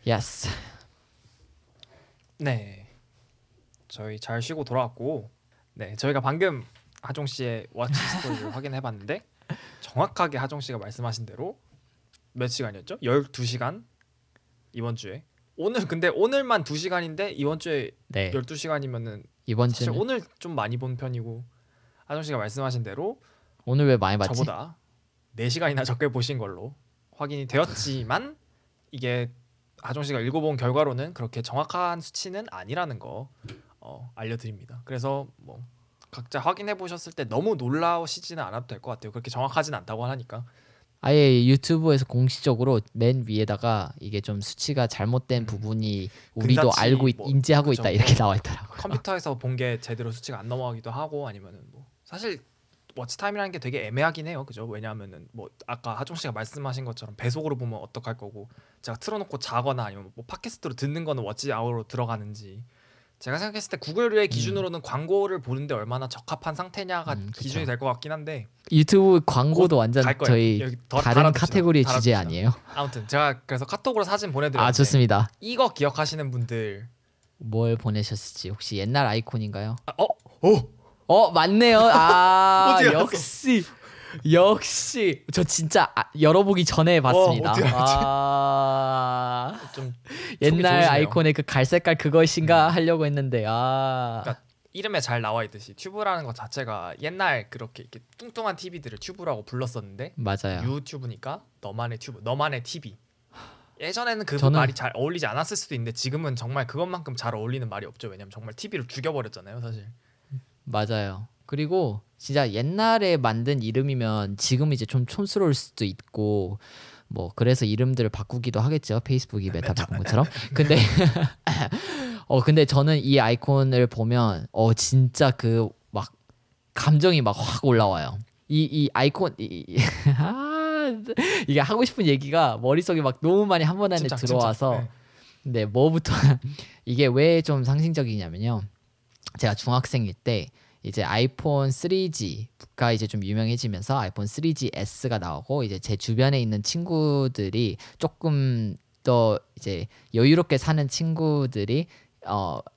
Yes. 네, 저희 잘 쉬고 돌아왔고, 네, 저희가 방금 하종 씨의 워치 스토리를 확인해봤는데 정확하게 하종 씨가 말씀하신 대로 몇 시간이었죠? 12시간 이번 주에. 오늘 근데 오늘만 2시간인데 이번 주에 네. 12시간이면은 이번 사실 주는 오늘 좀 많이 본 편이고 하종 씨가 말씀하신 대로 오늘 왜 많이 봤지? 저보다 4시간이나 적게 보신 걸로 확인이 되었지만 이게 하종 씨가 읽어본 결과로는 그렇게 정확한 수치는 아니라는 거 알려드립니다. 그래서 뭐 각자 확인해 보셨을 때 너무 놀라우시지는 않아도 될 것 같아요. 그렇게 정확하진 않다고 하니까. 아예 유튜브에서 공식적으로 맨 위에다가 이게 좀 수치가 잘못된 부분이 우리도 근사치 알고 뭐 인지하고 그죠. 있다 이렇게 나와 있더라고요. 컴퓨터에서 본 게 제대로 수치가 안 넘어가기도 하고 아니면은 뭐 사실 워치 타임이라는 게 되게 애매하긴 해요. 그죠? 왜냐하면은 뭐 아까 하종 씨가 말씀하신 것처럼 배속으로 보면 어떡할 거고 제가 틀어놓고 자거나 아니면 뭐 팟캐스트로 듣는 거는 워치 아워로 들어가는지 제가 생각했을 때 구글의 기준으로는 광고를 보는데 얼마나 적합한 상태냐가 기준이 그쵸. 될 것 같긴 한데 유튜브 곧 광고도 완전 갈 거예요. 저희 여기 다른 달아둡시다. 카테고리의 주제 달아둡시다. 아니에요? 아무튼 제가 그래서 카톡으로 사진 아, 보내드렸는데 좋습니다. 이거 기억하시는 분들 뭘 보내셨을지 혹시 옛날 아이콘인가요? 맞네요. 아, 어떻게 알았어? 역시 저 진짜 열어보기 전에 봤습니다. 어떻게 알았지? 좀 옛날 좋으시네요. 아이콘의 그 갈색깔 그것인가 하려고 했는데 그러니까 이름에 잘 나와 있듯이 튜브라는 것 자체가 옛날 그렇게 이렇게 뚱뚱한 TV들을 튜브라고 불렀었는데 맞아요. 유튜브니까 너만의 튜브, 너만의 TV. 예전에는 그 저는- 말이 잘 어울리지 않았을 수도 있는데 지금은 정말 그것만큼 잘 어울리는 말이 없죠. 왜냐면 정말 TV를 죽여버렸잖아요, 사실. 맞아요. 그리고 진짜 옛날에 만든 이름이면 지금 이제 좀 촌스러울 수도 있고 뭐 그래서 이름들을 바꾸기도 하겠죠. 페이스북이 메타 바꾼 것처럼. 근데 근데 저는 이 아이콘을 보면 진짜 그 막 감정이 막 확 올라와요. 이 아이콘 이게 하고 싶은 얘기가 머릿속에 막 너무 많이 한 번 안에 진짜, 들어와서 진짜. 네. 근데 뭐부터 이게 왜 좀 상징적이냐면요. 제가 중학생일 때 이제 아이폰 3G가 이제 좀 유명해지면서 아이폰 3GS가 나오고 이제 제 주변에 있는 친구들이 조금 더 이제 여유롭게 사는 친구들이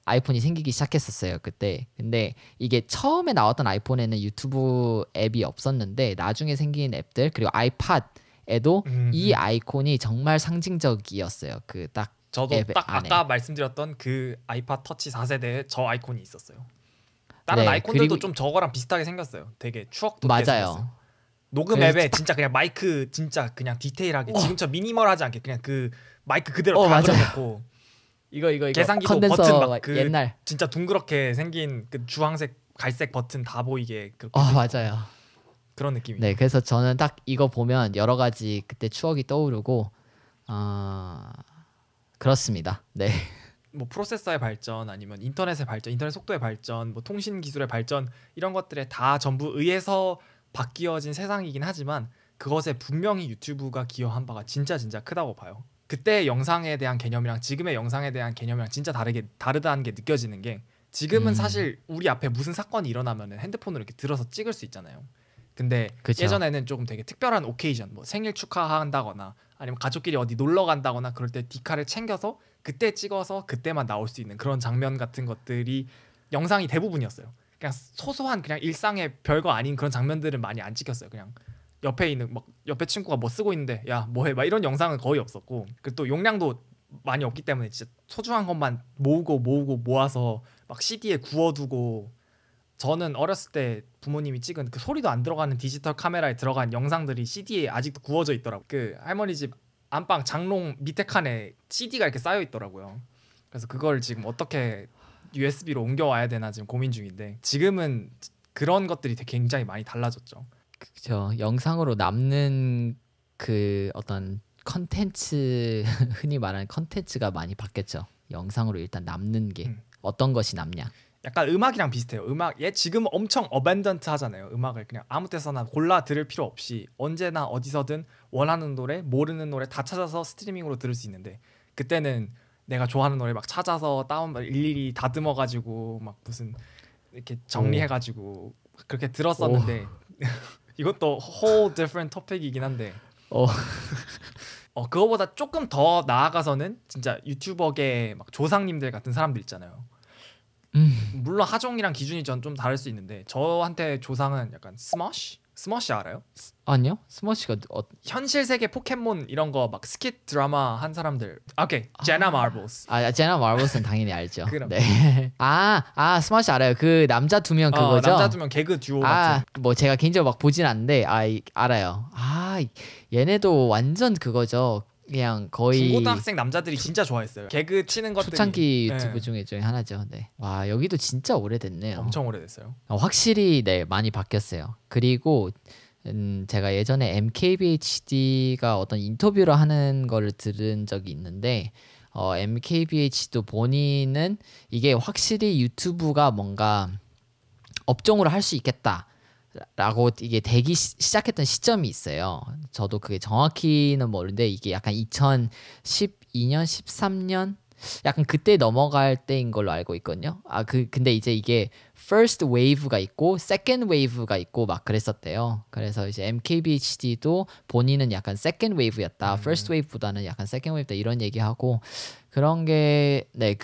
아이폰이 생기기 시작했었어요 그때. 근데 이게 처음에 나왔던 아이폰에는 유튜브 앱이 없었는데 나중에 생긴 앱들 그리고 아이팟에도 이 아이콘이 정말 상징적이었어요. 그 딱 저도 앱 딱 안에. 아까 말씀드렸던 그 아이팟 터치 4세대에 저 아이콘이 있었어요. 다른 네, 아이콘들도 그리고 좀 저거랑 비슷하게 생겼어요. 되게 추억 돋게 생겼어요. 맞아요. 녹음 그래서 앱에 진짜 그냥 마이크 진짜 그냥 디테일하게 지금처럼 미니멀하지 않게 그냥 그 마이크 그대로 다 맞아요. 들어놓고 이거 계산기도 컨덴서 버튼 막 그 옛날. 진짜 둥그렇게 생긴 그 주황색 갈색 버튼 다 보이게 그렇게 맞아요. 그런 느낌이에요. 네, 그래서 저는 딱 이거 보면 여러 가지 그때 추억이 떠오르고 그렇습니다. 네. 뭐 프로세서의 발전 아니면 인터넷의 발전, 인터넷 속도의 발전, 뭐 통신 기술의 발전 이런 것들에 다 전부 의해서 바뀌어진 세상이긴 하지만 그것에 분명히 유튜브가 기여한 바가 진짜 크다고 봐요. 그때 영상에 대한 개념이랑 지금의 영상에 대한 개념이랑 진짜 다르다는 게 느껴지는 게 지금은 사실 우리 앞에 무슨 사건이 일어나면은 핸드폰으로 이렇게 들어서 찍을 수 있잖아요. 근데 그쵸. 예전에는 조금 되게 특별한 오케이전, 뭐 생일 축하한다거나 아니면 가족끼리 어디 놀러 간다거나 그럴 때 디카를 챙겨서 그때 찍어서 그때만 나올 수 있는 그런 장면 같은 것들이 영상이 대부분이었어요. 그냥 소소한 그냥 일상의 별거 아닌 그런 장면들은 많이 안 찍혔어요. 그냥 옆에 있는 막 옆에 친구가 뭐 쓰고 있는데 야 뭐해 막 이런 영상은 거의 없었고 그리고 또 용량도 많이 없기 때문에 진짜 소중한 것만 모으고 모아서 막 CD에 구워두고 저는 어렸을 때 부모님이 찍은 그 소리도 안 들어가는 디지털 카메라에 들어간 영상들이 CD에 아직도 구워져 있더라고요. 그 할머니 집 안방 장롱 밑에 칸에 CD가 이렇게 쌓여 있더라고요. 그래서 그걸 지금 어떻게 USB로 옮겨와야 되나 지금 고민 중인데 지금은 그런 것들이 되게 굉장히 많이 달라졌죠. 그죠. 영상으로 남는 그 어떤 컨텐츠 흔히 말하는 컨텐츠가 많이 바뀌었죠. 영상으로 일단 남는 게 어떤 것이 남냐. 약간 음악이랑 비슷해요. 얘 지금 엄청 어벤던트 하잖아요. 음악을 그냥 아무 때서나 골라 들을 필요 없이 언제나 어디서든 원하는 노래, 모르는 노래 다 찾아서 스트리밍으로 들을 수 있는데 그때는 내가 좋아하는 노래 막 찾아서 일일이 다듬어 가지고 막 무슨 이렇게 정리해 가지고 그렇게 들었었는데 이것도 whole different topic이긴 한데 그거보다 조금 더 나아가서는 진짜 유튜버계 막 조상님들 같은 사람들 있잖아요. 물론 하종이랑 기준이 전 좀 다를 수 있는데 저한테 조상은 약간 스머시 알아요? 아니요. 스머시가 현실 세계 포켓몬 이런 거 막 스킷 드라마 한 사람들. 오케이. 제나 마블스. 제나 마블스는 당연히 알죠. 그럼. 네. 스머시 알아요. 그 남자 2명 그거죠. 남자 2명 개그 듀오 같은. 뭐 제가 개인적으로 막 보진 않는데 알아요. 얘네도 완전 그거죠. 그냥 거의 중고등학생 남자들이 진짜 좋아했어요. 개그 치는 것들이 초창기 유튜브 중에 하나죠. 네. 와, 여기도 진짜 오래됐네요. 엄청 오래됐어요. 확실히 네, 많이 바뀌었어요. 그리고 제가 예전에 MKBHD가 어떤 인터뷰를 하는 거를 들은 적이 있는데 MKBHD도 본인은 이게 확실히 유튜브가 뭔가 업종으로 할 수 있겠다 라고 이게 되기 시작했던 시점이 있어요. 저도 그게 정확히는 모르는데 이게 약간 2012년 13년 약간 그때 넘어갈 때인 걸로 알고 있거든요. 근데 이제 이게 first wave가 있고 second wave가 있고 막 그랬었대요. 그래서 이제 MKBHD도 본인은 약간 second wave였다. first wave보다는 약간 second wave다 이런 얘기하고 그런 게 네,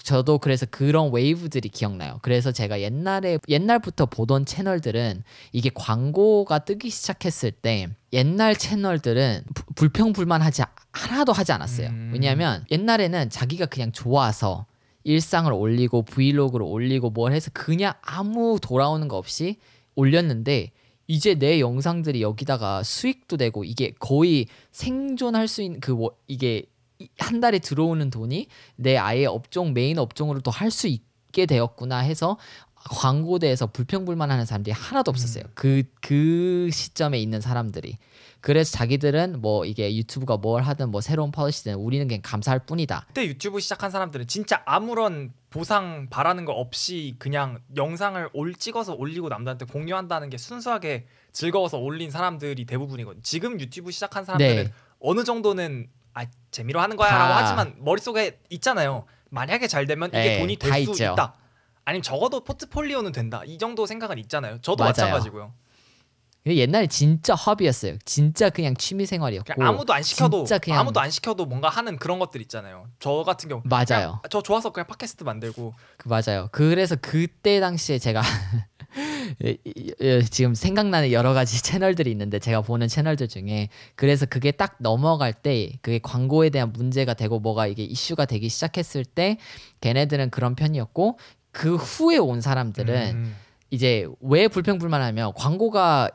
저도 그래서 그런 웨이브들이 기억나요. 그래서 제가 옛날부터 보던 채널들은 이게 광고가 뜨기 시작했을 때 옛날 채널들은 하나도 하지 않았어요. 왜냐하면 옛날에는 자기가 그냥 좋아서 일상을 올리고 브이로그를 올리고 뭘 해서 그냥 아무 돌아오는 거 없이 올렸는데 이제 내 영상들이 여기다가 수익도 되고 이게 거의 생존할 수 있는 이게 한 달에 들어오는 돈이 내 아예 메인 업종으로도 할 수 있게 되었구나 해서 광고대에서 불평불만하는 사람들이 하나도 없었어요. 그 시점에 있는 사람들이. 그래서 자기들은 뭐 이게 유튜브가 뭘 하든 뭐 새로운 폴리시든 우리는 그냥 감사할 뿐이다. 그때 유튜브 시작한 사람들은 진짜 아무런 보상 바라는 거 없이 그냥 영상을 찍어서 올리고 남들한테 공유한다는 게 순수하게 즐거워서 올린 사람들이 대부분이거든요. 지금 유튜브 시작한 사람들은 네. 어느 정도는 재미로 하는 거야 라고 하지만 머릿속에 있잖아요. 만약에 잘 되면 이게 네, 돈이 될 수 있죠. 있다. 아니면 적어도 포트폴리오는 된다. 이 정도 생각은 있잖아요. 저도 맞아요. 마찬가지고요. 옛날에 진짜 허비였어요. 진짜 그냥 취미 생활이었고 아무도 안 시켜도 뭔가 하는 그런 것들 있잖아요. 저 같은 경우 맞아요. 저 좋아서 그냥 팟캐스트 만들고 맞아요. 그래서 그때 당시에 제가 지금 생각나는 여러 가지 채널들이 있는데 제가 보는 채널들 중에 그래서 그게 딱 넘어갈 때 그게 광고에 대한 문제가 되고 뭐가 이게 이슈가 되기 시작했을 때 걔네들은 그런 편이었고 그 후에 온 사람들은 이제 왜 불평불만하면 광고가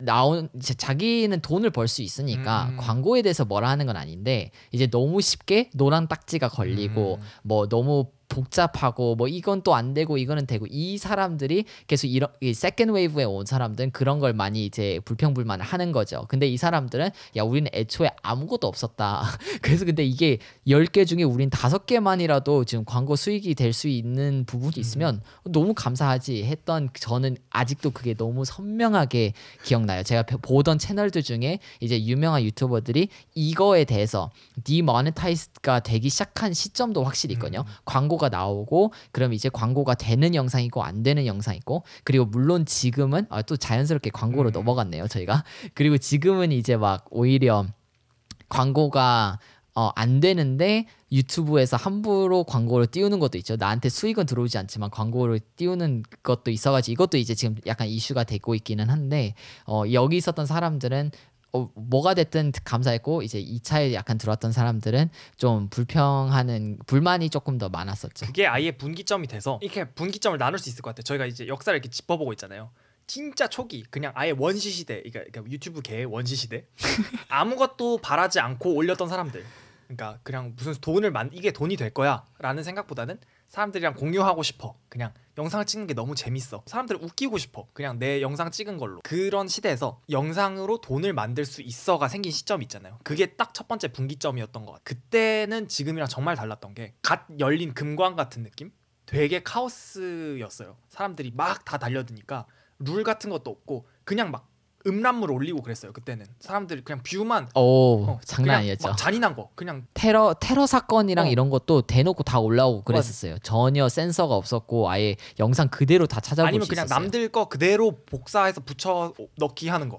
이제 자기는 돈을 벌 수 있으니까 광고에 대해서 뭐라 하는 건 아닌데 이제 너무 쉽게 노란 딱지가 걸리고 뭐 너무 복잡하고 뭐 이건 또 안 되고 이거는 되고 이 사람들이 계속 이 세컨드 웨이브에 온 사람들은 그런 걸 많이 이제 불평불만을 하는 거죠. 근데 이 사람들은 야 우리는 애초에 아무것도 없었다. 그래서 근데 이게 10개 중에 우린 5개만이라도 지금 광고 수익이 될 수 있는 부분이 있으면 너무 감사하지 했던 저는 아직도 그게 너무 선명하게 기억나요. 제가 보던 채널들 중에 이제 유명한 유튜버들이 이거에 대해서 디모네타이즈가 되기 시작한 시점도 확실히 있거든요. 광고가 나오고 그럼 이제 광고가 되는 영상이 있고 안 되는 영상이 있고 그리고 물론 지금은 또 자연스럽게 광고로 넘어갔네요 저희가. 그리고 지금은 이제 막 오히려 광고가 안 되는데 유튜브에서 함부로 광고를 띄우는 것도 있죠. 나한테 수익은 들어오지 않지만 광고를 띄우는 것도 있어가지고 이것도 이제 지금 약간 이슈가 되고 있기는 한데 여기 있었던 사람들은 뭐가 됐든 감사했고 이제 2차에 약간 들어왔던 사람들은 좀 불만이 조금 더 많았었죠. 그게 아예 분기점이 돼서 이렇게 분기점을 나눌 수 있을 것 같아요. 저희가 이제 역사를 이렇게 짚어보고 있잖아요. 진짜 초기 그냥 아예 원시 시대, 그러니까 유튜브계의 원시 시대 아무것도 바라지 않고 올렸던 사람들. 그러니까 그냥 무슨 이게 돈이 될 거야라는 생각보다는 사람들이랑 공유하고 싶어. 그냥 영상을 찍는 게 너무 재밌어. 사람들을 웃기고 싶어. 그냥 내 영상 찍은 걸로. 그런 시대에서 영상으로 돈을 만들 수 있어가 생긴 시점이 있잖아요. 그게 딱 첫 번째 분기점이었던 것 같아요. 그때는 지금이랑 정말 달랐던 게 갓 열린 금광 같은 느낌? 되게 카오스였어요. 사람들이 막 다 달려드니까 룰 같은 것도 없고 그냥 막 음란물 올리고 그랬어요. 그때는 사람들이 그냥 뷰만 장난 아니었죠. 막 잔인한 거 그냥 테러 사건이랑 이런 것도 대놓고 다 올라오고 그랬었어요. 전혀 센서가 없었고 아예 영상 그대로 다 찾아볼 수 있었어요. 아니면 그냥 남들 거 그대로 복사해서 붙여 넣기 하는 거.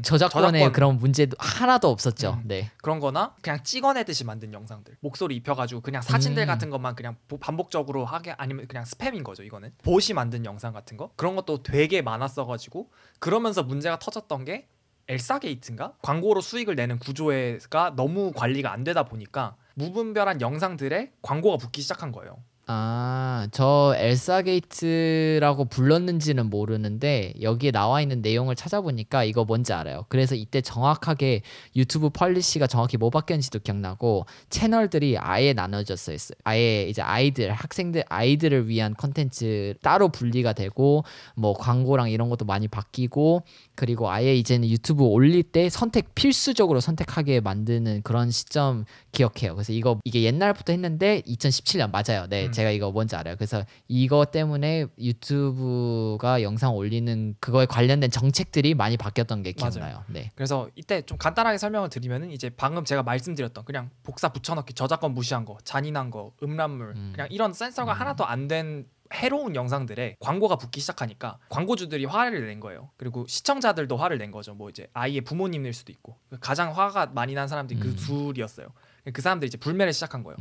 저작권에 저작권. 그런 문제도 하나도 없었죠. 네. 그런 거나 그냥 찍어내듯이 만든 영상들, 목소리 입혀가지고 그냥 사진들 음. 같은 것만 그냥 반복적으로 하게, 아니면 그냥 스팸인 거죠. 이거는 봇이 만든 영상 같은 거, 그런 것도 되게 많았어가지고, 그러면서 문제가 터졌던 게 엘사 게이트인가? 광고로 수익을 내는 구조가 너무 관리가 안 되다 보니까 무분별한 영상들에 광고가 붙기 시작한 거예요. 아, 저 엘사 게이트라고 불렀는지는 모르는데 여기에 나와 있는 내용을 찾아보니까 이거 뭔지 알아요. 그래서 이때 정확하게 유튜브 펄리시가 정확히 뭐 바뀌었는지도 기억나고 채널들이 아예 나눠졌어요. 아예 이제 아이들을 위한 컨텐츠 따로 분리가 되고 뭐 광고랑 이런 것도 많이 바뀌고, 그리고 아예 이제는 유튜브 올릴 때 필수적으로 선택하게 만드는 그런 시점 기억해요. 그래서 이게 옛날부터 했는데 2017년 맞아요. 네, 제가 이거 뭔지 알아요. 그래서 이거 때문에 유튜브가 영상 올리는 그거에 관련된 정책들이 많이 바뀌었던 게 기억나요. 네. 그래서 이때 좀 간단하게 설명을 드리면은, 이제 방금 제가 말씀드렸던 그냥 복사 붙여넣기, 저작권 무시한 거, 잔인한 거, 음란물, 그냥 이런 센서가 하나도 안 된 해로운 영상들에 광고가 붙기 시작하니까 광고주들이 화를 낸 거예요. 그리고 시청자들도 화를 낸 거죠. 뭐 이제 아이의 부모님일 수도 있고, 가장 화가 많이 난 사람들이 그 둘이었어요. 그 사람들이 이제 불매를 시작한 거예요.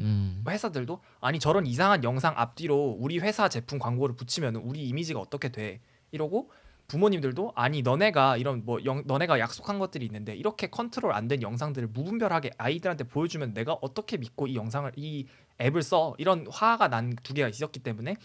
회사들도 아니 저런 이상한 영상 앞뒤로 우리 회사 제품 광고를 붙이면 우리 이미지가 어떻게 돼? 이러고, 부모님들도 아니 너네가 이런 너네가 약속한 것들이 있는데 이렇게 컨트롤 안 된 영상들을 무분별하게 아이들한테 보여주면 내가 어떻게 믿고 이 앱을 써? 이런 화가 난 두 개가 있었기 때문에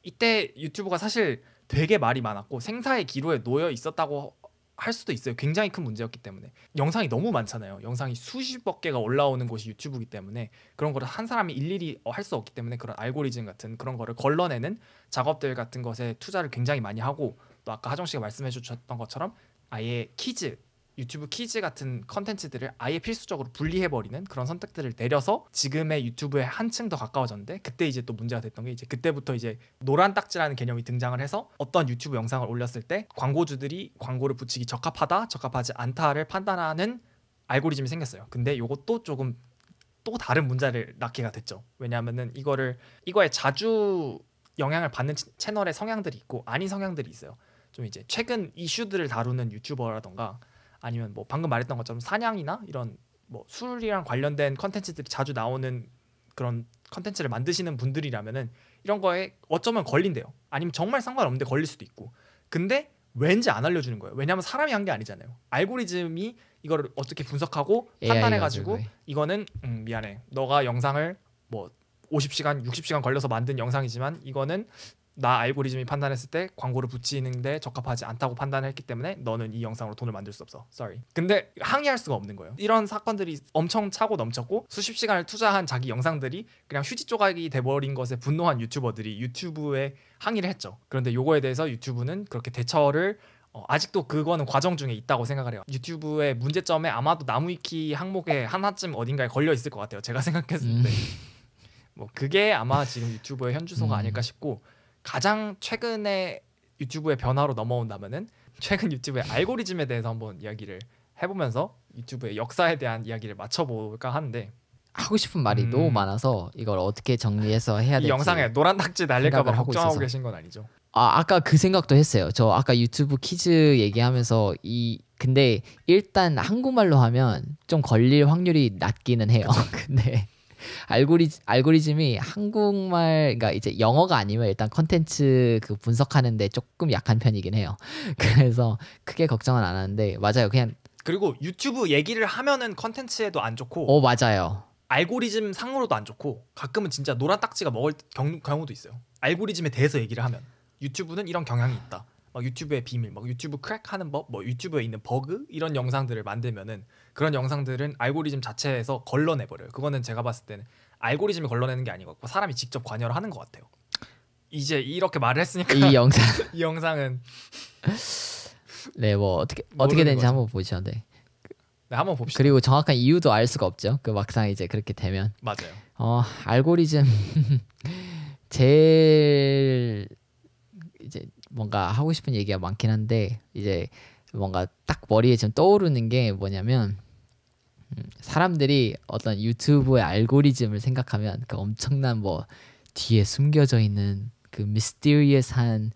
이때 유튜브가 사실 되게 말이 많았고 생사의 기로에 놓여 있었다고 할 수도 있어요. 굉장히 큰 문제였기 때문에. 영상이 너무 많잖아요. 영상이 수십억 개가 올라오는 곳이 유튜브이기 때문에 그런 거를 한 사람이 일일이 할 수 없기 때문에 그런 알고리즘 같은 그런 거를 걸러내는 작업들 같은 것에 투자를 굉장히 많이 하고, 또 아까 하정 씨가 말씀해 주셨던 것처럼 아예 유튜브 키즈 같은 컨텐츠들을 아예 필수적으로 분리해버리는 그런 선택들을 내려서 지금의 유튜브에 한층 더 가까워졌는데, 그때 이제 또 문제가 됐던 게 이제 그때부터 이제 노란 딱지라는 개념이 등장을 해서 어떤 유튜브 영상을 올렸을 때 광고주들이 광고를 붙이기 적합하다, 적합하지 않다를 판단하는 알고리즘이 생겼어요. 근데 이것도 조금 또 다른 문제를 낳게가 됐죠. 왜냐하면은 이거에 자주 영향을 받는 채널의 성향들이 있고 아닌 성향들이 있어요. 좀 이제 최근 이슈들을 다루는 유튜버라던가, 아니면 뭐 방금 말했던 것처럼 사냥이나 이런 뭐 술이랑 관련된 컨텐츠들이 자주 나오는 그런 컨텐츠를 만드시는 분들이라면은 이런 거에 어쩌면 걸린대요. 아니면 정말 상관없는데 걸릴 수도 있고. 근데 왠지 안 알려주는 거예요. 왜냐하면 사람이 한 게 아니잖아요. 알고리즘이 이거를 어떻게 분석하고 판단해가지고 이거는 미안해, 너가 영상을 뭐 50시간 60시간 걸려서 만든 영상이지만 이거는 나 알고리즘이 판단했을 때 광고를 붙이는데 적합하지 않다고 판단했기 때문에 너는 이 영상으로 돈을 만들 수 없어. Sorry. 근데 항의할 수가 없는 거예요. 이런 사건들이 엄청 차고 넘쳤고 수십 시간을 투자한 자기 영상들이 그냥 휴지 조각이 돼버린 것에 분노한 유튜버들이 유튜브에 항의를 했죠. 그런데 요거에 대해서 유튜브는 그렇게 대처를 아직도 그거는 과정 중에 있다고 생각을 해요. 유튜브의 문제점에 아마도 나무위키 항목에 하나쯤 어딘가에 걸려 있을 것 같아요. 제가 생각했을 때. 뭐 그게 아마 지금 유튜브의 현주소가 아닐까 싶고, 가장 최근에 유튜브의 변화로 넘어온다면은 최근 유튜브의 알고리즘에 대해서 한번 이야기를 해보면서 유튜브의 역사에 대한 이야기를 맞춰볼까 하는데, 하고 싶은 말이 너무 많아서 이걸 어떻게 정리해서 해야 될지 이 영상에 노란 딱지 날릴까 봐 생각을 하고 걱정하고 있어서. 계신 건 아니죠? 아까 그 생각도 했어요. 저 아까 유튜브 키즈 얘기하면서 근데 일단 한국말로 하면 좀 걸릴 확률이 낮기는 해요. 근데 알고리즘이 한국말, 그러니까 이제 영어가 아니면 일단 컨텐츠 그 분석하는데 조금 약한 편이긴 해요. 그래서 크게 걱정은 안 하는데, 맞아요. 그냥 그리고 유튜브 얘기를 하면은 컨텐츠에도 안 좋고, 맞아요. 알고리즘 상으로도 안 좋고, 가끔은 진짜 노란 딱지가 먹을 경우도 있어요. 알고리즘에 대해서 얘기를 하면 유튜브는 이런 경향이 있다, 막 유튜브의 비밀, 막 유튜브 크랙하는 법, 뭐 유튜브에 있는 버그, 이런 영상들을 만들면은 그런 영상들은 알고리즘 자체에서 걸러내버려요. 그거는 제가 봤을 때는 알고리즘이 걸러내는 게 아니고 사람이 직접 관여를 하는 것 같아요. 이제 이렇게 말을 했으니까 이 영상 이 영상은 네, 뭐 어떻게 되는지 거죠. 한번 보죠. 네. 네, 한번 봅시다. 그리고 정확한 이유도 알 수가 없죠. 그 막상 이제 그렇게 되면. 맞아요. 알고리즘 제일 이제 뭔가 하고 싶은 얘기가 많긴 한데, 이제 뭔가 딱 머리에 좀 떠오르는 게 뭐냐면, 사람들이 어떤 유튜브의 알고리즘을 생각하면 그 엄청난 뭐 뒤에 숨겨져 있는 그 미스테리어스한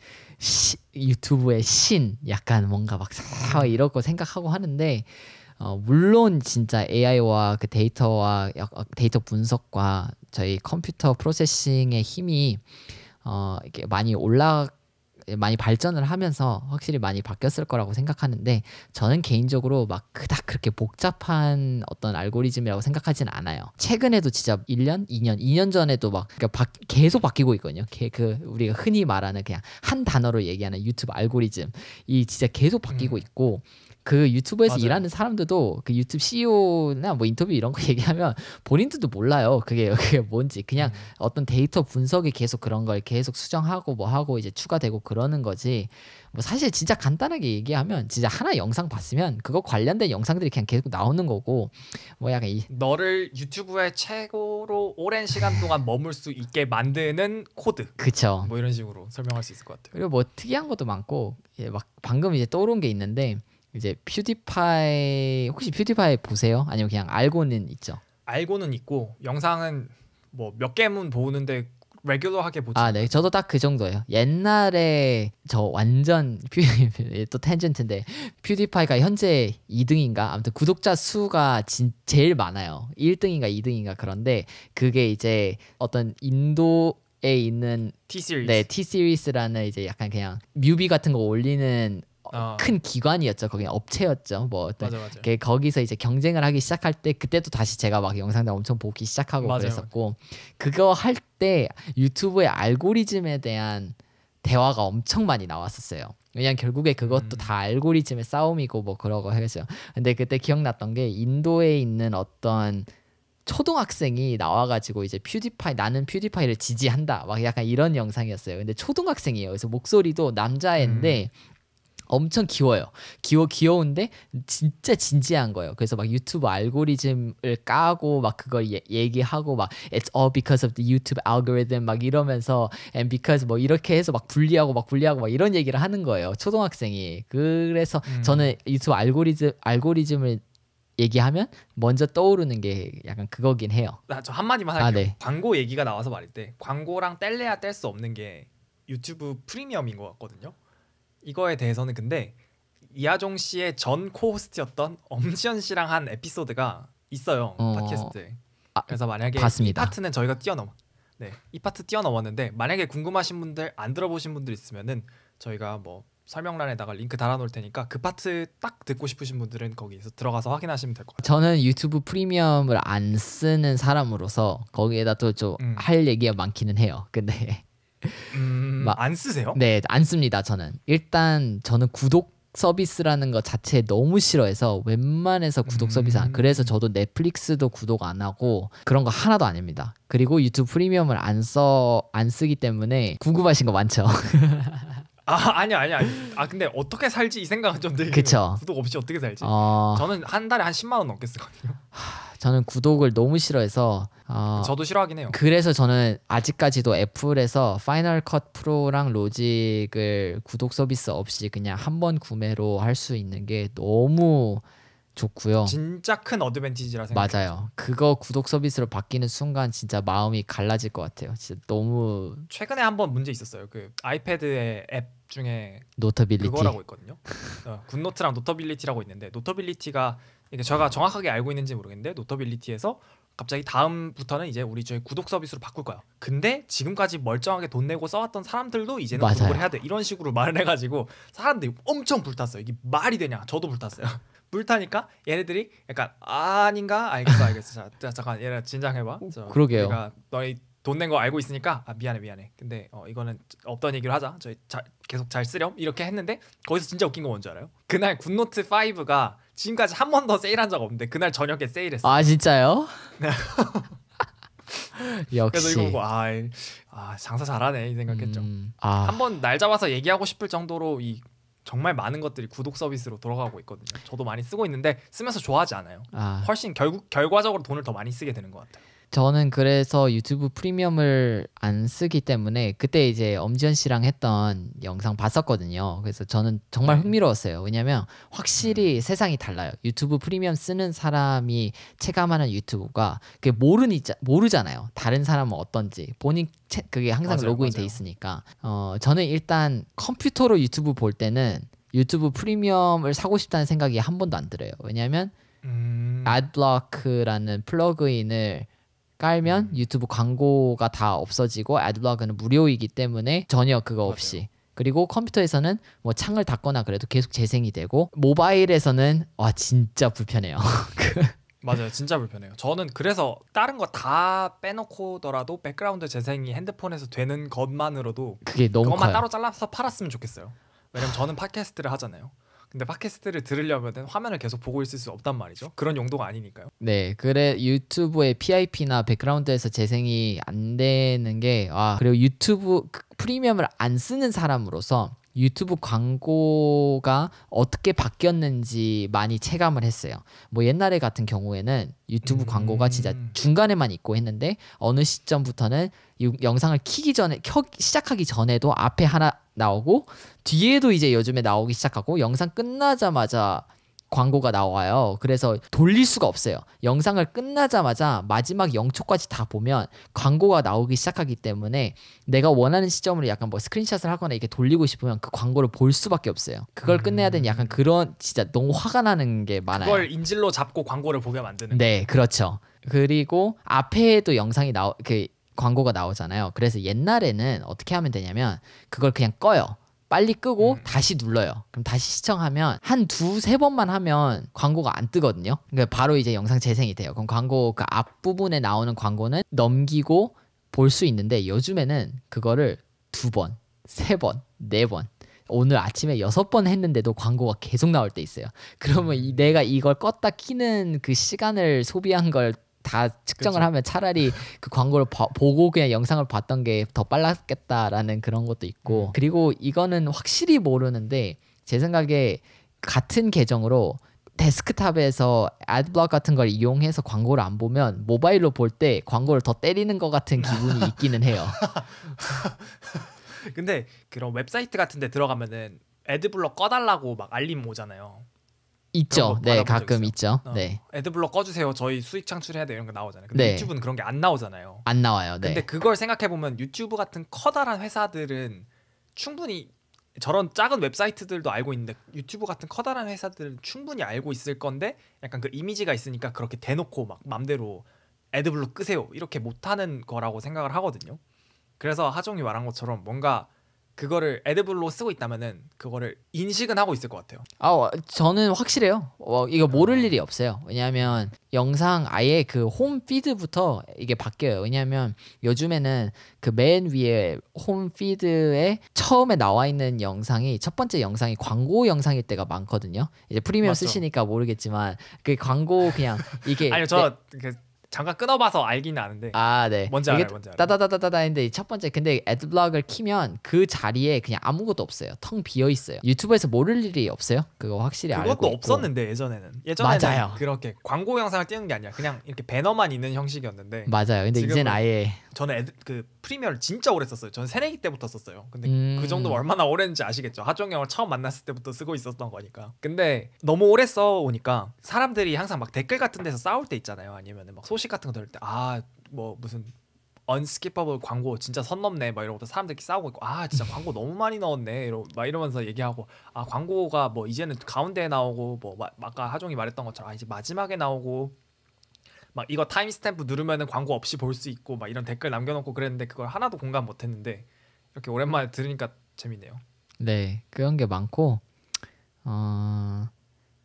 유튜브의 신 약간 뭔가 막 이러고 생각하고 하는데 물론 진짜 AI와 그 데이터와 데이터 분석과 저희 컴퓨터 프로세싱의 힘이 이게 많이 발전을 하면서 확실히 많이 바뀌었을 거라고 생각하는데 저는 개인적으로 막 그닥 그렇게 복잡한 어떤 알고리즘이라고 생각하지는 않아요. 최근에도 진짜 1년, 2년 전에도 막 그러니까 계속 바뀌고 있거든요. 그 우리가 흔히 말하는 그냥 한 단어로 얘기하는 유튜브 알고리즘 이 진짜 계속 바뀌고 있고 그 유튜브에서 맞아요. 일하는 사람들도 그 유튜브 CEO나 뭐 인터뷰 이런 거 얘기하면 본인들도 몰라요. 그게 뭔지. 그냥 어떤 데이터 분석이 계속 그런 걸 계속 수정하고 뭐 하고 이제 추가되고 그러는 거지. 뭐 사실 진짜 간단하게 얘기하면 진짜 하나 영상 봤으면 그거 관련된 영상들이 그냥 계속 나오는 거고 뭐 약간 너를 유튜브에 최고로 오랜 시간 동안 머물 수 있게 만드는 코드. 그쵸. 뭐 이런 식으로 설명할 수 있을 것 같아요. 그리고 뭐 특이한 것도 많고 막 방금 이제 떠오른 게 있는데 이제 퓨디파이 혹시 퓨디파이 보세요? 아니면 그냥 알고는 있죠? 알고는 있고 영상은 뭐 몇 개만 보는데 레귤러하게 보지 아, 않아요. 네, 저도 딱 그 정도예요. 옛날에 저 완전 또 텐전트인데 퓨디파이가 현재 2등인가? 아무튼 구독자 수가 제일 많아요. 1등인가 2등인가 그런데 그게 이제 어떤 인도에 있는 T-시리즈. 네, T-시리즈라는 이제 약간 그냥 뮤비 같은 거 올리는 큰 기관이었죠. 거기 업체였죠. 뭐 어떤 맞아. 거기서 이제 경쟁을 하기 시작할 때 그때도 다시 제가 막 영상들 엄청 보기 시작하고 맞아요. 그랬었고 그거 할 때 유튜브의 알고리즘에 대한 대화가 엄청 많이 나왔었어요. 왜냐면 결국에 그것도 다 알고리즘의 싸움이고 뭐 그러고 해서 근데 그때 기억났던 게 인도에 있는 어떤 초등학생이 나와가지고 이제 나는 퓨디파이를 지지한다 막 약간 이런 영상이었어요. 근데 초등학생이에요. 그래서 목소리도 남자애인데 엄청 귀여운데 진짜 진지한 거예요. 그래서 막 유튜브 알고리즘을 까고 막 그걸 얘기하고 막 It's all because of the YouTube algorithm 막 이러면서 and because 뭐 이렇게 해서 막 분리하고 막 이런 얘기를 하는 거예요. 초등학생이. 그래서 저는 유튜브 알고리즘을 얘기하면 먼저 떠오르는 게 약간 그거긴 해요. 저 한마디만 할게요. 네. 광고 얘기가 나와서 말일 때 광고랑 뗄래야 뗄 수 없는 게 유튜브 프리미엄인 것 같거든요. 이거에 대해서는 근데 이하종 씨의 전 코호스트였던 엄지연 씨랑 한 에피소드가 있어요. 팟캐스트에. 그래서 만약에 봤습니다. 이 파트는 저희가 뛰어넘어. 네, 이 파트 뛰어넘었는데 만약에 궁금하신 분들 안 들어보신 분들 있으면은 저희가 뭐 설명란에다가 링크 달아놓을 테니까 그 파트 딱 듣고 싶으신 분들은 거기서 들어가서 확인하시면 될 것 같아요. 저는 유튜브 프리미엄을 안 쓰는 사람으로서 거기에다 또 좀 할 얘기가 많기는 해요. 근데 안 쓰세요? 네, 안 씁니다. 저는 저는 구독 서비스라는 것 자체 너무 싫어해서 웬만해서 구독 서비스 그래서 저도 넷플릭스도 구독 안 하고 그런 거 하나도 아닙니다. 그리고 유튜브 프리미엄을 안 쓰기 때문에 궁금하신 거 많죠. 아니야. 근데 어떻게 살지 이 생각은 좀 들긴 그쵸. 해요. 구독 없이 어떻게 살지? 저는 한 달에 한 10만 원 넘게 쓰거든요. 저는 구독을 너무 싫어해서 저도 싫어하긴 해요. 그래서 저는 아직까지도 애플에서 파이널 컷 프로랑 로직을 구독 서비스 없이 그냥 한 번 구매로 할 수 있는 게 너무 좋고요. 진짜 큰 어드밴티지라 생각해요. 맞아요. 그거 구독 서비스로 바뀌는 순간 진짜 마음이 갈라질 것 같아요. 진짜 너무 최근에 한번 문제 있었어요. 그 아이패드의 앱 중에 노터빌리티 그거라고 있거든요. 굿노트랑 노터빌리티라고 있는데 노터빌리티가 이게 제가 정확하게 알고 있는지 모르겠는데 노터빌리티에서 갑자기 다음부터는 이제 저희 구독 서비스로 바꿀 거야. 근데 지금까지 멀쩡하게 돈 내고 써왔던 사람들도 이제는 맞아요. 구독을 해야 돼. 이런 식으로 말을 해가지고 사람들이 엄청 불탔어요. 이게 말이 되냐? 저도 불탔어요. 불타니까 얘네들이 약간 아닌가? 알겠어. 자, 잠깐 얘네 진정해봐. 그러게요. 우리가 너희 돈 낸 거 알고 있으니까 미안해. 근데 이거는 없던 얘기로 하자. 저희 계속 잘 쓰렴 이렇게 했는데 거기서 진짜 웃긴 거 뭔지 알아요? 그날 굿노트 5가 지금까지 한 번 더 세일한 적 없는데 그날 저녁에 세일했어요. 아 진짜요? 역시. 그래서 이거 보고 장사 잘하네 이 생각했죠. 한번 날 잡아서 얘기하고 싶을 정도로 정말 많은 것들이 구독 서비스로 돌아가고 있거든요. 저도 많이 쓰고 있는데 쓰면서 좋아하지 않아요. 훨씬 결과적으로 돈을 더 많이 쓰게 되는 것 같아요. 저는 그래서 유튜브 프리미엄을 안 쓰기 때문에 그때 이제 엄지현 씨랑 했던 영상 봤었거든요. 그래서 저는 정말 네. 흥미로웠어요. 왜냐면 확실히 세상이 달라요. 유튜브 프리미엄 쓰는 사람이 체감하는 유튜브가 그게 모르잖아요. 다른 사람은 어떤지. 본인 그게 항상 맞아요, 로그인 돼 맞아요. 있으니까. 저는 일단 컴퓨터로 유튜브 볼 때는 유튜브 프리미엄을 사고 싶다는 생각이 한 번도 안 들어요. 왜냐면 애드블로크라는 플러그인을 깔면 유튜브 광고가 다 없어지고 애드블로크는 무료이기 때문에 전혀 그거 없이 맞아요. 그리고 컴퓨터에서는 뭐 창을 닫거나 그래도 계속 재생이 되고 모바일에서는 와 진짜 불편해요. 맞아요. 진짜 불편해요. 저는 그래서 다른 거 다 빼놓고더라도 백그라운드 재생이 핸드폰에서 되는 것만으로도 그게 너무 그것만 커요. 따로 잘라서 팔았으면 좋겠어요. 왜냐면 저는 팟캐스트를 하잖아요. 근데 팟캐스트를 들으려면 화면을 계속 보고 있을 수 없단 말이죠. 그런 용도가 아니니까요. 네, 그래 유튜브의 PIP나 백그라운드에서 재생이 안 되는 게 그리고 유튜브 프리미엄을 안 쓰는 사람으로서 유튜브 광고가 어떻게 바뀌었는지 많이 체감을 했어요. 뭐 옛날에 같은 경우에는 유튜브 광고가 진짜 중간에만 있고 했는데 어느 시점부터는 영상을 시작하기 전에도 앞에 하나 나오고 뒤에도 이제 요즘에 나오기 시작하고 영상 끝나자마자 광고가 나와요. 그래서 돌릴 수가 없어요. 영상을 끝나자마자 마지막 0초까지 다 보면 광고가 나오기 시작하기 때문에 내가 원하는 시점으로 약간 뭐 스크린샷을 하거나 이렇게 돌리고 싶으면 그 광고를 볼 수밖에 없어요. 그걸 끝내야 되는 약간 그런 진짜 너무 화가 나는 게 많아요. 그걸 인질로 잡고 광고를 보게 만드는 네, 거예요. 그렇죠. 그리고 앞에도 영상이 광고가 나오잖아요. 그래서 옛날에는 어떻게 하면 되냐면 그걸 그냥 꺼요. 빨리 끄고 다시 눌러요. 그럼 다시 시청하면 한 두세 번만 하면 광고가 안 뜨거든요. 그러니까 바로 이제 영상 재생이 돼요. 그럼 광고 그 앞부분에 나오는 광고는 넘기고 볼 수 있는데 요즘에는 그거를 두 번, 세 번, 네 번 오늘 아침에 6번 했는데도 광고가 계속 나올 때 있어요. 그러면 내가 이걸 껐다 키는 그 시간을 소비한 걸 다 측정을 그쵸. 하면 차라리 그 광고를 보고 그냥 영상을 봤던 게 더 빨랐겠다라는 그런 것도 있고 그리고 이거는 확실히 모르는데 제 생각에 같은 계정으로 데스크탑에서 애드블럭 같은 걸 이용해서 광고를 안 보면 모바일로 볼 때 광고를 더 때리는 것 같은 기분이 있기는 해요. 근데 그런 웹사이트 같은 데 들어가면은 애드블럭 꺼달라고 막 알림 오잖아요. 그런 있죠. 거 네, 받아본 적 가끔 있어요? 있죠. 네. 애드블럭 꺼주세요. 저희 수익 창출해야 돼 이런 거 나오잖아요. 근데 네. 유튜브는 그런 게 안 나오잖아요. 안 나와요. 근데 네. 그걸 생각해 보면 유튜브 같은 커다란 회사들은 충분히 저런 작은 웹사이트들도 알고 있는데 유튜브 같은 커다란 회사들은 충분히 알고 있을 건데 약간 그 이미지가 있으니까 그렇게 대놓고 막 맘대로 애드블럭 끄세요 이렇게 못하는 거라고 생각을 하거든요. 그래서 하종이 말한 것처럼 뭔가 그거를 애드블로 쓰고 있다면은 그거를 인식은 하고 있을 것 같아요. 저는 확실해요. 이거 모를 일이 없어요. 왜냐하면 영상 아예 그 홈 피드부터 이게 바뀌어요. 왜냐하면 요즘에는 그 맨 위에 홈 피드에 처음에 나와 있는 영상이 첫 번째 영상이 광고 영상일 때가 많거든요. 이제 프리미엄 맞죠. 쓰시니까 모르겠지만 그 광고 그냥 이게 아니요 저 잠깐 끊어봐서 알기는 아는데 네. 뭔지 이게 알아요, 뭔지 알아요. 따다다다다다 했는데 첫 번째 근데 애드블럭을 키면 그 자리에 그냥 아무것도 없어요. 텅 비어 있어요. 유튜브에서 모를 일이 없어요. 그거 확실히 알고 그것도 있고. 없었는데 예전에는 맞아요. 그렇게 광고 영상을 띄는 게 아니라 그냥 이렇게 배너만 있는 형식이었는데 맞아요. 근데 이제는 지금은 아예 저는 그 프리미어를 진짜 오래 썼어요. 저는 새내기 때부터 썼어요. 근데 그 정도 음. 얼마나 오래 했는지 아시겠죠. 하종 형을 처음 만났을 때부터 쓰고 있었던 거니까. 근데 너무 오래 써오니까 사람들이 항상 막 댓글 같은 데서 싸울 때 있잖아요. 아니면 막 소식 같은 거 들을 때 뭐 무슨 언스키퍼블 광고 진짜 선 넘네 막 이러고 사람들끼리 싸우고 있고 진짜 광고 너무 많이 넣었네 막 이러면서 얘기하고 광고가 뭐 이제는 가운데에 나오고 뭐 아까 하종이 말했던 것처럼 이제 마지막에 나오고 막 이거 타임스탬프 누르면은 광고 없이 볼 수 있고 막 이런 댓글 남겨놓고 그랬는데 그걸 하나도 공감 못했는데 이렇게 오랜만에 들으니까 재밌네요. 네. 그런 게 많고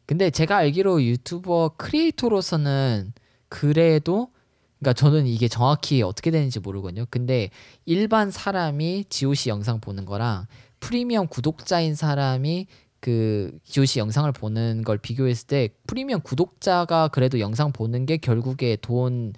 근데 제가 알기로 유튜버 크리에이터로서는 그래도 그러니까 저는 이게 정확히 어떻게 되는지 모르거든요. 근데 일반 사람이 GOC 영상 보는 거랑 프리미엄 구독자인 사람이 그 GOC 영상을 보는 걸 비교했을 때 프리미엄 구독자가 그래도 영상 보는 게 결국에 돈이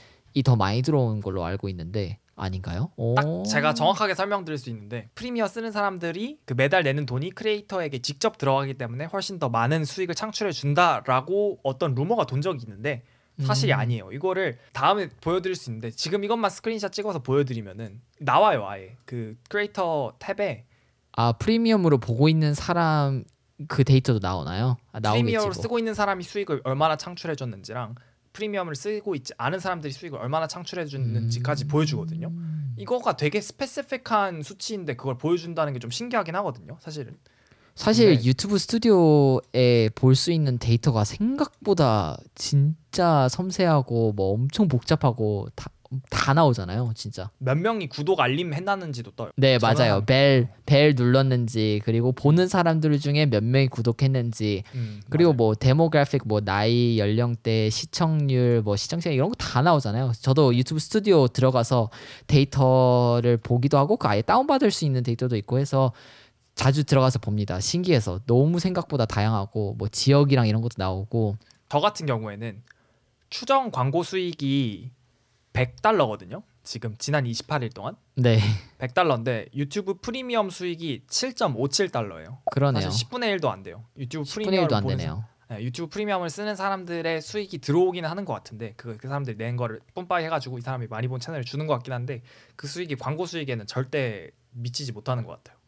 더 많이 들어오는 걸로 알고 있는데 아닌가요? 딱 제가 정확하게 설명드릴 수 있는데 프리미어 쓰는 사람들이 그 매달 내는 돈이 크리에이터에게 직접 들어가기 때문에 훨씬 더 많은 수익을 창출해 준다라고 어떤 루머가 돈 적이 있는데 사실이 아니에요. 이거를 다음에 보여드릴 수 있는데 지금 이것만 스크린샷 찍어서 보여드리면은 나와요. 아예 그 크리에이터 탭에 프리미엄으로 보고 있는 사람 그 데이터도 나오나요? 나오겠지. 프리미엄으로 뭐. 쓰고 있는 사람이 수익을 얼마나 창출해줬는지랑 프리미엄을 쓰고 있지 않은 사람들이 수익을 얼마나 창출해줬는지까지 보여주거든요. 이거가 되게 스페시픽한 수치인데 그걸 보여준다는 게 좀 신기하긴 하거든요. 사실은. 사실 근데 유튜브 스튜디오에 볼 수 있는 데이터가 생각보다 진짜 섬세하고 뭐 엄청 복잡하고 다 나오잖아요, 진짜. 몇 명이 구독 알림 해놨는지도 떠요. 네, 맞아요. 저는 벨 눌렀는지, 그리고 보는 사람들 중에 몇 명이 구독했는지, 그리고 맞아요. 뭐 데모그래픽, 뭐 나이, 연령대, 시청률, 뭐 시청 시간 이런 거 다 나오잖아요. 저도 유튜브 스튜디오 들어가서 데이터를 보기도 하고 그 아예 다운받을 수 있는 데이터도 있고 해서 자주 들어가서 봅니다. 신기해서 너무 생각보다 다양하고 뭐 지역이랑 이런 것도 나오고. 저 같은 경우에는 추정 광고 수익이 $100거든요. 지금 지난 28일 동안 네, $100인데 유튜브 프리미엄 수익이 $7.57예요. 그러네요. 사실 10분의 1도 안 돼요. 유튜브 10분의 프리미엄을 1도 안 보는 되네요. 유튜브 프리미엄을 쓰는 사람들의 수익이 들어오기는 하는 것 같은데 그 사람들이 낸 거를 뿜빠이 해가지고 이 사람이 많이 본 채널을 주는 것 같긴 한데 그 수익이 광고 수익에는 절대 미치지 못하는 것 같아요.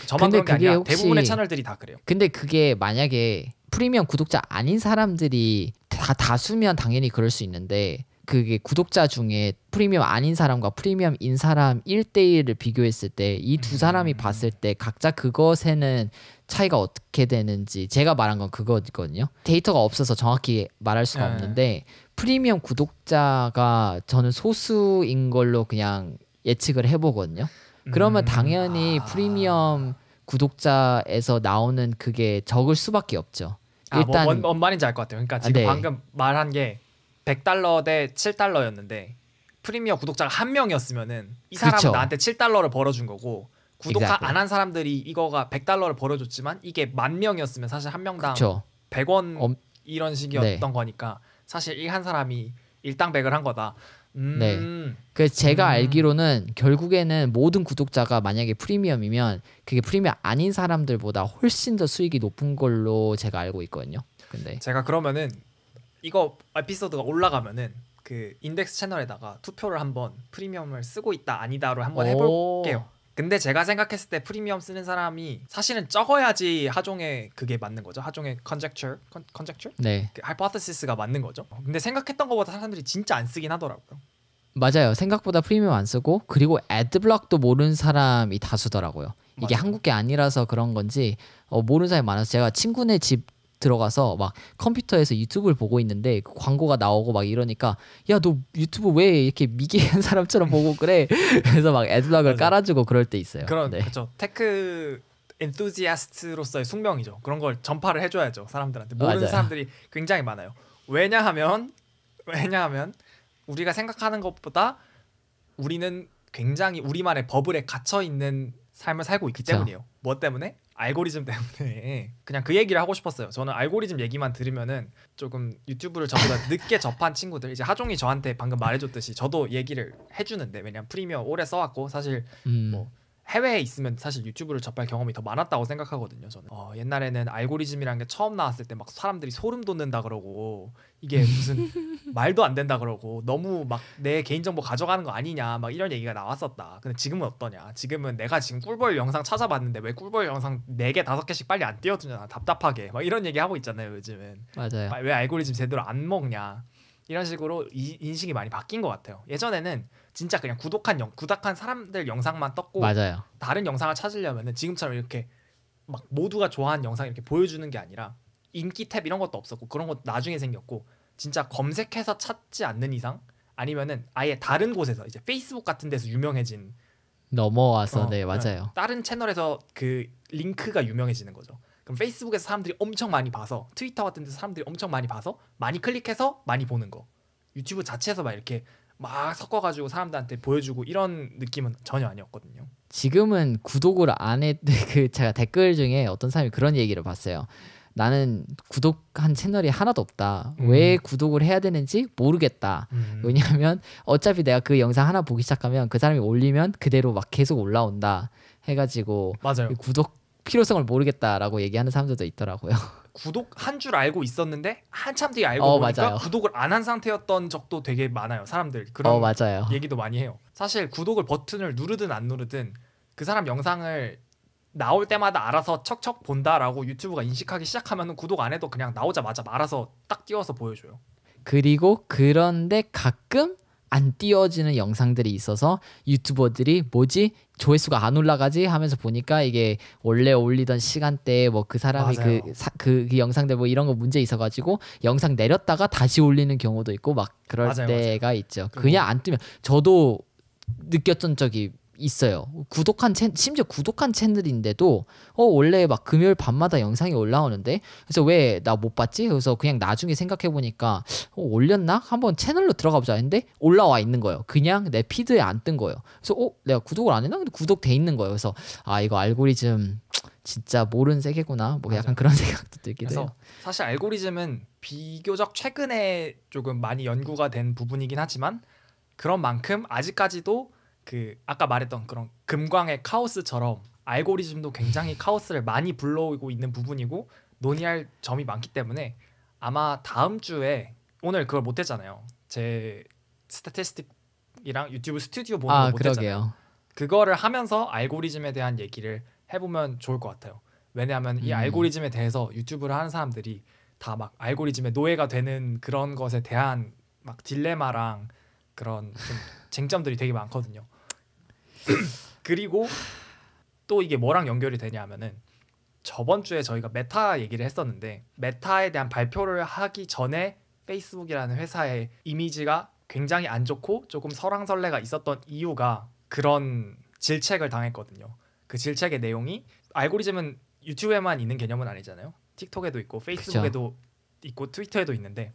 저만 근데 그런 게 그게 아니라 혹시 대부분의 채널들이 다 그래요. 근데 그게 만약에 프리미엄 구독자 아닌 사람들이 다수면 당연히 그럴 수 있는데 그게 구독자 중에 프리미엄 아닌 사람과 프리미엄인 사람 1대1을 비교했을 때 이 두 사람이 봤을 때 각자 그것에는 차이가 어떻게 되는지 제가 말한 건 그거거든요. 데이터가 없어서 정확히 말할 수가 네. 없는데 프리미엄 구독자가 저는 소수인 걸로 그냥 예측을 해보거든요. 그러면 당연히 프리미엄 구독자에서 나오는 그게 적을 수밖에 없죠. 일단 뭔 말인지 알 것 같아요. 그러니까 지금 네. 방금 말한 게 $100 대 $7였는데 프리미엄 구독자가 한 명이었으면은 이 사람은 그쵸. 나한테 $7을 벌어준 거고 구독 Exactly. 안 한 사람들이 이거가 $100을 벌어줬지만 이게 10,000명이었으면 사실 한 명당 그렇죠. 100원 이런 식이었던 네. 거니까 사실 이 한 사람이 일당백을 한 거다. 네. 그 제가 알기로는 결국에는 모든 구독자가 만약에 프리미엄이면 그게 프리미엄 아닌 사람들보다 훨씬 더 수익이 높은 걸로 제가 알고 있거든요. 근데 제가 그러면은 이거 에피소드가 올라가면은 그 인덱스 채널에다가 투표를 한번 프리미엄을 쓰고 있다 아니다로 한번 해볼게요. 근데 제가 생각했을 때 프리미엄 쓰는 사람이 사실은 적어야지 하종의 그게 맞는 거죠. 하종의 conjecture? 네. 그 hypothesis가 맞는 거죠. 근데 생각했던 것보다 사람들이 진짜 안 쓰긴 하더라고요. 맞아요. 생각보다 프리미엄 안 쓰고 그리고 애드블럭도 모르는 사람이 다수더라고요. 이게 맞아요. 한국 게 아니라서 그런 건지 모르는 사람이 많아서 제가 친구네 집 들어가서 막 컴퓨터에서 유튜브를 보고 있는데 그 광고가 나오고 막 이러니까 야 너 유튜브 왜 이렇게 미개한 사람처럼 보고 그래? 그래서 막 애드블럭을 맞아요. 깔아주고 그럴 때 있어요. 그런 네. 그렇죠. 테크 엔투지아스트로서의 숙명이죠. 그런 걸 전파를 해줘야죠. 사람들한테 모르는 맞아요. 사람들이 굉장히 많아요. 왜냐하면 우리가 생각하는 것보다 우리는 굉장히 우리만의 버블에 갇혀 있는 삶을 살고 있기 그쵸. 때문이에요. 뭐 때문에? 알고리즘 때문에. 그냥 그 얘기를 하고 싶었어요. 저는 알고리즘 얘기만 들으면은 조금 유튜브를 저보다 늦게 접한 친구들 이제 하종이 저한테 방금 말해줬듯이 저도 얘기를 해주는데 왜냐면 프리미엄 오래 써왔고 사실 뭐 해외에 있으면 사실 유튜브를 접할 경험이 더 많았다고 생각하거든요. 저는 옛날에는 알고리즘이라는 게 처음 나왔을 때 막 사람들이 소름 돋는다 그러고 이게 무슨 말도 안 된다 그러고 너무 막 내 개인정보 가져가는 거 아니냐 막 이런 얘기가 나왔었다. 근데 지금은 어떠냐? 지금은 내가 지금 꿀벌 영상 찾아봤는데 왜 꿀벌 영상 4개 5개씩 빨리 안 띄워주냐 답답하게 막 이런 얘기 하고 있잖아요. 요즘은 맞아요. 왜 알고리즘 제대로 안 먹냐 이런 식으로 인식이 많이 바뀐 것 같아요. 예전에는 진짜 그냥 구독한 사람들 영상만 떴고 맞아요. 다른 영상을 찾으려면은 지금처럼 이렇게 막 모두가 좋아하는 영상 이렇게 보여주는 게 아니라 인기 탭 이런 것도 없었고 그런 것도 나중에 생겼고 진짜 검색해서 찾지 않는 이상 아니면은 아예 다른 곳에서 이제 페이스북 같은 데서 유명해진 넘어와서 네 맞아요. 다른 채널에서 그 링크가 유명해지는 거죠. 그럼 페이스북에서 사람들이 엄청 많이 봐서 트위터 같은 데서 사람들이 엄청 많이 봐서 많이 클릭해서 많이 보는 거. 유튜브 자체에서 막 이렇게 막 섞어가지고 사람들한테 보여주고 이런 느낌은 전혀 아니었거든요. 지금은 구독을 안 했. 그 제가 댓글 중에 어떤 사람이 그런 얘기를 봤어요. 나는 구독한 채널이 하나도 없다. 왜 구독을 해야 되는지 모르겠다. 왜냐하면 어차피 내가 그 영상 하나 보기 시작하면 그 사람이 올리면 그대로 막 계속 올라온다 해가지고 맞아요. 구독 필요성을 모르겠다라고 얘기하는 사람들도 있더라고요. 구독 한 줄 알고 있었는데 한참 뒤에 알고 보니까 맞아요. 구독을 안 한 상태였던 적도 되게 많아요. 사람들 그런 맞아요. 얘기도 많이 해요. 사실 구독을 버튼을 누르든 안 누르든 그 사람 영상을 나올 때마다 알아서 척척 본다라고 유튜브가 인식하기 시작하면 구독 안 해도 그냥 나오자마자 알아서 딱 띄워서 보여줘요. 그리고 그런데 가끔 안 띄워지는 영상들이 있어서 유튜버들이 뭐지? 조회수가 안 올라가지? 하면서 보니까 이게 원래 올리던 시간대에 뭐 그 사람이 맞아요. 그 영상들 뭐 이런 거 문제 있어가지고 영상 내렸다가 다시 올리는 경우도 있고 막 그럴 맞아요, 때가 있죠. 그리고- 그냥 안 뜨면 저도 느꼈던 적이 있어요. 심지어 구독한 채널인데도 원래 막 금요일 밤마다 영상이 올라오는데 그래서 왜 나 못 봤지? 그래서 그냥 나중에 생각해 보니까 올렸나? 한번 채널로 들어가 보자 했는데 올라와 있는 거예요. 그냥 내 피드에 안 뜬 거예요. 그래서 내가 구독을 안 했나? 근데 구독돼 있는 거예요. 그래서 이거 알고리즘 진짜 모르는 세계구나. 뭐 약간 맞아요. 그런 생각도 들기도 그래서 해요. 사실 알고리즘은 비교적 최근에 조금 많이 연구가 된 부분이긴 하지만 그런 만큼 아직까지도 그 아까 말했던 그런 금광의 카오스처럼 알고리즘도 굉장히 카오스를 많이 불러오고 있는 부분이고 논의할 점이 많기 때문에 아마 다음 주에 오늘 그걸 못했잖아요. 제 스태티스틱이랑 유튜브 스튜디오 보는 거 못했잖아요. 그러게요. 그거를 하면서 알고리즘에 대한 얘기를 해보면 좋을 것 같아요. 왜냐하면 이 알고리즘에 대해서 유튜브를 하는 사람들이 다 막 알고리즘의 노예가 되는 그런 것에 대한 막 딜레마랑 그런 좀 쟁점들이 되게 많거든요. 그리고 또 이게 뭐랑 연결이 되냐면은 저번 주에 저희가 메타 얘기를 했었는데 메타에 대한 발표를 하기 전에 페이스북이라는 회사의 이미지가 굉장히 안 좋고 조금 설왕설래가 있었던 이유가 그런 질책을 당했거든요. 그 질책의 내용이 알고리즘은 유튜브에만 있는 개념은 아니잖아요. 틱톡에도 있고 페이스북에도 있고 트위터에도 있는데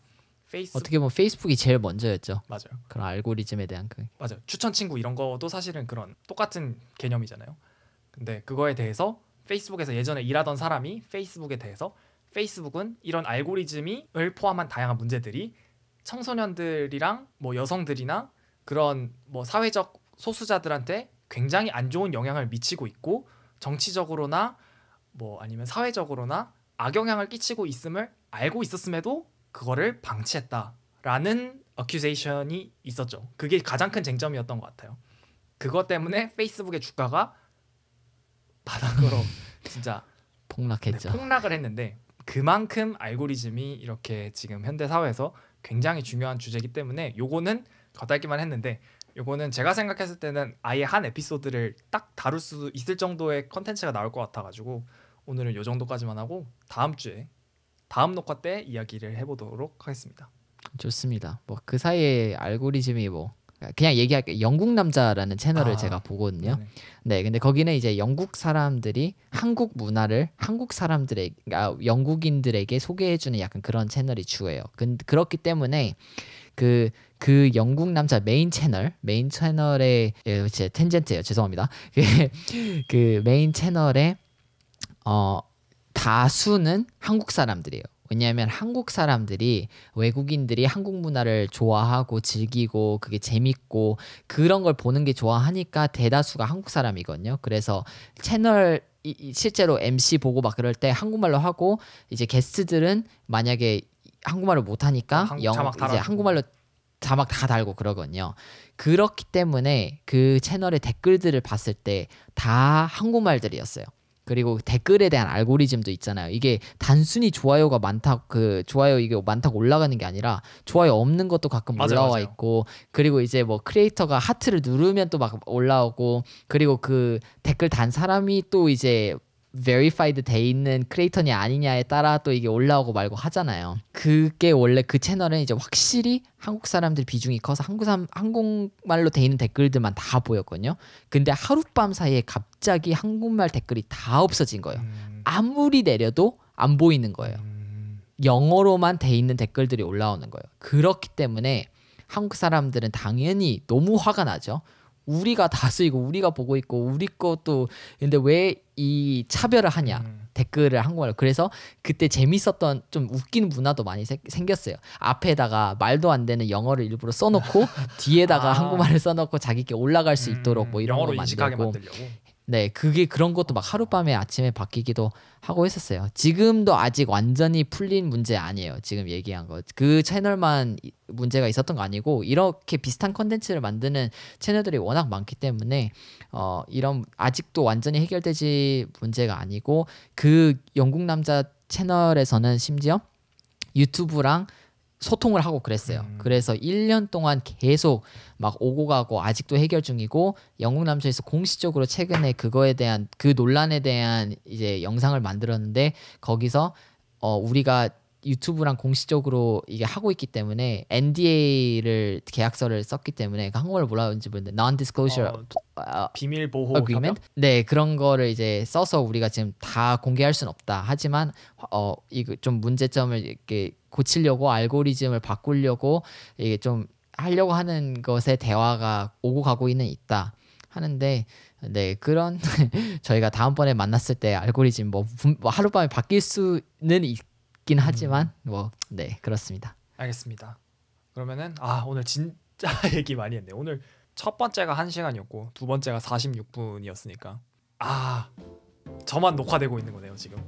어떻게 보면 페이스북이 제일 먼저였죠. 맞아요. 그런 알고리즘에 대한 맞아요. 추천 친구 이런 것도 사실은 그런 똑같은 개념이잖아요. 근데 그거에 대해서 페이스북에서 예전에 일하던 사람이 페이스북에 대해서 페이스북은 이런 알고리즘을 포함한 다양한 문제들이 청소년들이랑 뭐 여성들이나 그런 뭐 사회적 소수자들한테 굉장히 안 좋은 영향을 미치고 있고 정치적으로나 뭐 아니면 사회적으로나 악영향을 끼치고 있음을 알고 있었음에도 그거를 방치했다라는 어큐제이션이 있었죠. 그게 가장 큰 쟁점이었던 것 같아요. 그것 때문에 페이스북의 주가가 바닥으로 진짜 폭락했죠. 폭락을 했는데 그만큼 알고리즘이 이렇게 지금 현대 사회에서 굉장히 중요한 주제이기 때문에 요거는 겉핥기만 했는데 요거는 제가 생각했을 때는 아예 한 에피소드를 딱 다룰 수 있을 정도의 컨텐츠가 나올 것 같아가지고 오늘은 요 정도까지만 하고 다음 주에 다음 녹화 때 이야기를 해보도록 하겠습니다. 좋습니다. 뭐 그 사이에 알고리즘이 뭐 그냥 얘기할게요. 영국 남자라는 채널을 제가 보거든요. 네네. 네, 근데 거기는 이제 영국 사람들이 한국 문화를 한국 사람들의 영국인들에게 소개해주는 약간 그런 채널이 주예요. 그렇기 때문에 그 영국 남자 메인 채널의 제 텐젠트예요. 죄송합니다. 그 메인 채널의 다수는 한국 사람들이에요. 왜냐하면 한국 사람들이 외국인들이 한국 문화를 좋아하고 즐기고 그게 재밌고 그런 걸 보는 게 좋아하니까 대다수가 한국 사람이거든요. 그래서 채널 실제로 MC 보고 막 그럴 때 한국말로 하고 이제 게스트들은 만약에 한국말을 못하니까 자막 이제 달아주고. 한국말로 자막 다 달고 그러거든요. 그렇기 때문에 그 채널의 댓글들을 봤을 때 다 한국말들이었어요. 그리고 댓글에 대한 알고리즘도 있잖아요. 이게 단순히 좋아요가 많다, 좋아요 이게 많다고 올라가는 게 아니라 좋아요 없는 것도 가끔 맞아요, 올라와 맞아요. 있고, 그리고 이제 뭐 크리에이터가 하트를 누르면 또 막 올라오고, 그리고 그 댓글 단 사람이 또 이제 verified 돼 있는 크리에이터냐 아니냐에 따라 또 이게 올라오고 말고 하잖아요. 그게 원래 그 채널은 이제 확실히 한국 사람들 비중이 커서 한국말로 돼 있는 댓글들만 다 보였거든요. 근데 하룻밤 사이에 갑자기 한국말 댓글이 다 없어진 거예요. 아무리 내려도 안 보이는 거예요. 영어로만 돼 있는 댓글들이 올라오는 거예요. 그렇기 때문에 한국 사람들은 당연히 너무 화가 나죠. 우리가 다수이고 우리가 보고 있고 우리 것도, 근데 왜 이 차별을 하냐, 댓글을 한국말로. 그래서 그때 재밌었던 좀 웃긴 문화도 많이 생겼어요. 앞에다가 말도 안 되는 영어를 일부러 써놓고 뒤에다가 한국말을 써놓고 자기께 올라갈 수 있도록 뭐 이런 영어로 거 인식하게 만들고. 만들려고. 네, 그게 그런 것도 막 하룻밤에 아침에 바뀌기도 하고 했었어요. 지금도 아직 완전히 풀린 문제 아니에요. 지금 얘기한 거. 그 채널만 문제가 있었던 거 아니고 이렇게 비슷한 컨텐츠를 만드는 채널들이 워낙 많기 때문에 이런 아직도 완전히 해결되지 문제가 아니고 그 영국 남자 채널에서는 심지어 유튜브랑 소통을 하고 그랬어요. 그래서 1년 동안 계속 막 오고 가고 아직도 해결 중이고 영국 남자에서 공식적으로 최근에 그거에 대한 그 논란에 대한 이제 영상을 만들었는데 거기서 우리가 유튜브랑 공식적으로 이게 하고 있기 때문에 NDA를 계약서를 썼기 때문에 한국어를 뭐라 하는지 모르는데 non-disclosure 비밀 보호 agreement? 네, 그런 거를 이제 써서 우리가 지금 다 공개할 수는 없다. 하지만 이거 좀 문제점을 이렇게 고치려고 알고리즘을 바꾸려고 이게 좀 하려고 하는 것에 대화가 오고 가고 있다 하는데 네 그런 저희가 다음번에 만났을 때 알고리즘 뭐 하룻밤에 바뀔 수는 있긴 하지만 뭐 네 그렇습니다. 알겠습니다. 그러면은 오늘 진짜 얘기 많이 했네. 오늘 첫 번째가 1시간이었고 두 번째가 46분이었으니까 저만 녹화되고 있는 거네요 지금.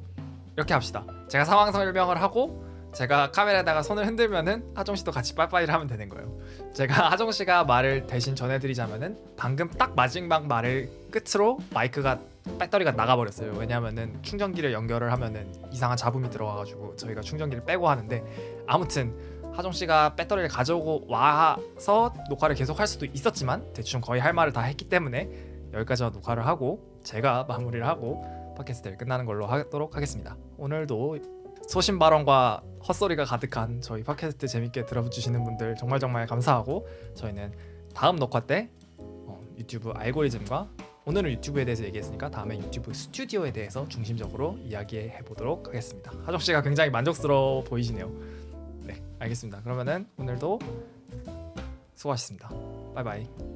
이렇게 합시다. 제가 상황 설명을 하고 제가 카메라에다가 손을 흔들면은 하정 씨도 같이 빠이빠이를 하면 되는 거예요. 제가 하정 씨가 말을 대신 전해드리자면은 방금 딱 마지막 말을 끝으로 마이크가 배터리가 나가버렸어요. 왜냐하면은 충전기를 연결을 하면은 이상한 잡음이 들어가가지고 저희가 충전기를 빼고 하는데 아무튼 하정 씨가 배터리를 가져오고 와서 녹화를 계속 할 수도 있었지만 대충 거의 할 말을 다 했기 때문에 여기까지 녹화를 하고 제가 마무리를 하고 팟캐스트를 끝나는 걸로 하도록 하겠습니다. 오늘도 소신 발언과 헛소리가 가득한 저희 팟캐스트 재밌게 들어주시는 분들 정말 감사하고 저희는 다음 녹화 때 유튜브 알고리즘과 오늘은 유튜브에 대해서 얘기했으니까 다음에 유튜브 스튜디오에 대해서 중심적으로 이야기해 보도록 하겠습니다. 하정 씨가 굉장히 만족스러워 보이시네요. 네, 알겠습니다. 그러면은 오늘도 수고하셨습니다. 바이바이.